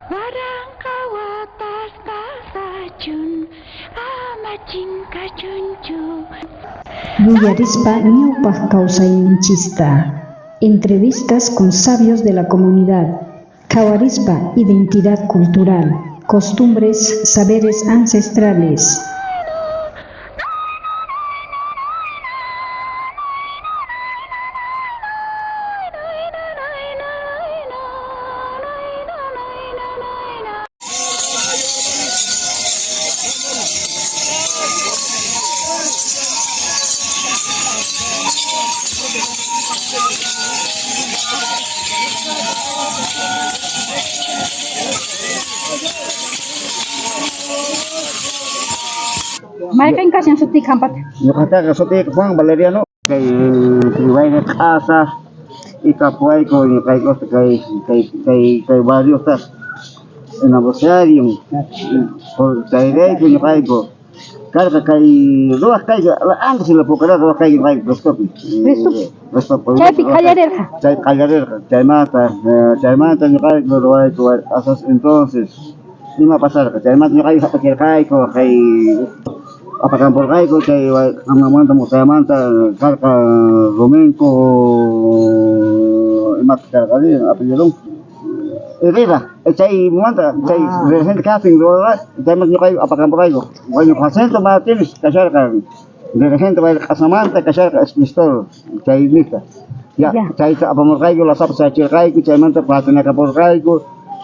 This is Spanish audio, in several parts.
Barang kawatas kasajun amacin kacuncu. Villarispa Ñawpaq kawsayninchista. Entrevistas con sabios de la comunidad. Kawarispa identidad cultural, costumbres, saberes ancestrales. Mayqin kashan suti kampat. Ñuqataqa sutiyqa Juan Valeriano kay Ribayna Q'asa y Capuayco ñuqaykusta kay barriostas enamorsarium por chayrayku ñuqayku karqa kay ruwaq kayqa antes la pukarata ruwaq kayqa ñuqayku Prestopi. Chaypi qallarirqa. Chay qallarirqa chaymanta ñuqayku ruwayku asas entonces nima pasarqa chaymanta ñuqayku hap'akirqayku kay apakampurqayku chay amamanta mutaymanta karqa Rumenco imata karqari apellidon Herrera chay manta chay regente casting chaymanta ñuqayku apakampurqayku wañu Jacinto Martínez kasharqa regente wayqa Q'asamanta kasharqa exministro chay nika ya chayta apamurqayku lasapa chachirqayku chaymanta platinakapurqayku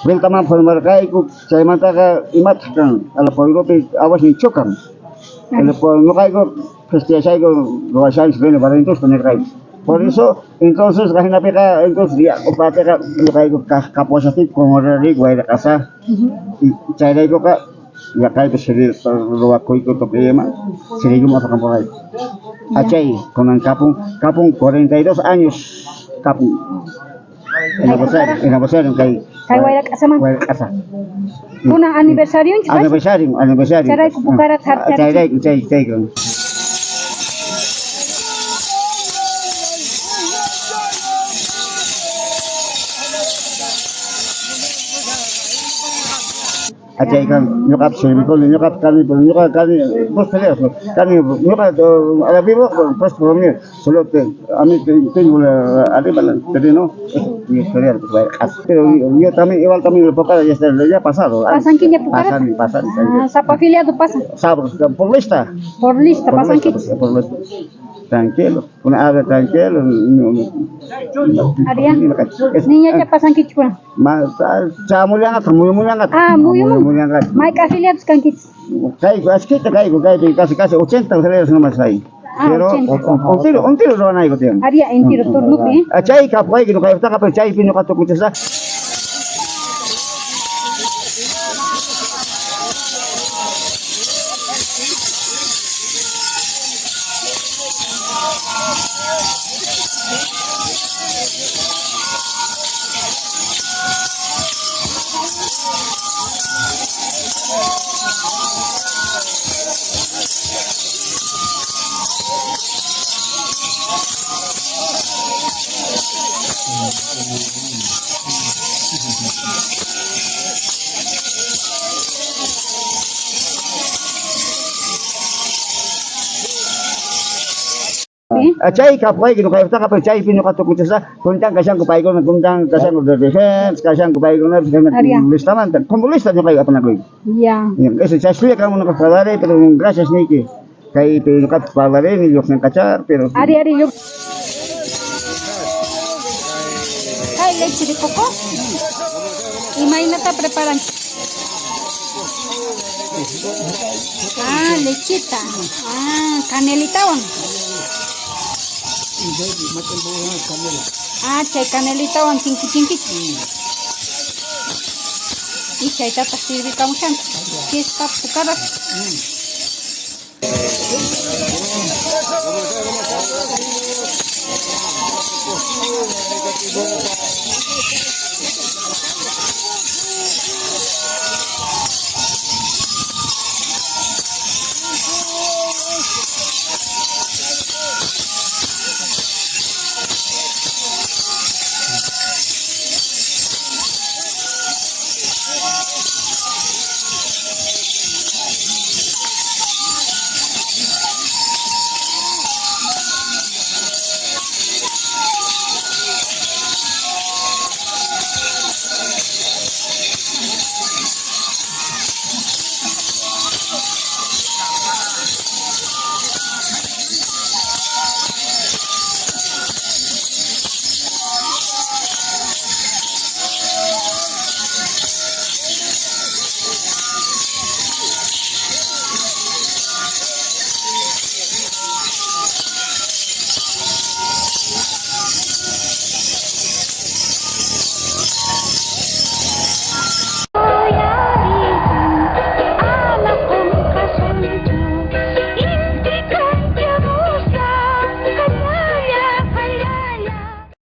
Viltaman formarqayku chaymantaqa imata kan ala pueblopi awash nichukan ñuqayku festejayku ruwashanchik Rene Barrientos nirqayku por eso entonces qahinapiqa entonces ya upatiqa ñuqayku kapuwashapiqa conmemorariyku wayra q'asa y chayraykuqa yaqayku ruwakuyku tukuymanta siriykuman apakampurqayku achay kunan kapun 42 años kapun aniversario kay wayra q'asaman. wayra q'asa Kuna aniversario chus. aniversario Charayku pukarat hartar. chayrayku chayku achay kan ñuqapi sirvikuni ñuqapi kani dos peleas kani ñuqa a la vivo pues por mí solo a mí tengo arriba el terreno mi historial pues vaya pero yo también igual también el poca ya pasado Pasan quiña pukarat. pasan Sapa afiliado pasa. sabros por lista Por lista pasan quiña. por lista tranquilo una ave tranquilo Aria. Niña ya pasan quiña. Chamuliangat, muy Ah, muy Mayqa afiliados kan kit. Caigo, casi 80 mujeres nomás ahí. Ah, Pero 80. un tiro no hay que tiene. Aria entiro turnupi. Achay kapuay que no cae está pero chay pino kato kuchesa. Achay kapuay que no cae está pero chay pino kato kuchesa. Kuntang kasang kupay ko kuntang kasang de defense kasang kupay ko na listamanta. Como lista no cae apa nagoy. Ya. Eso ya estoy acá uno que pero gracias Niki. Kay pino kat padare ni yok ng kachar pero Ari yo. Hay leche de coco. Imagínate preparan. Ah, lechita. Ah, canelita wan. Ah, chay canelita wan chinki. Y chay tata sirvi kamuchan. Fiesta pukarat.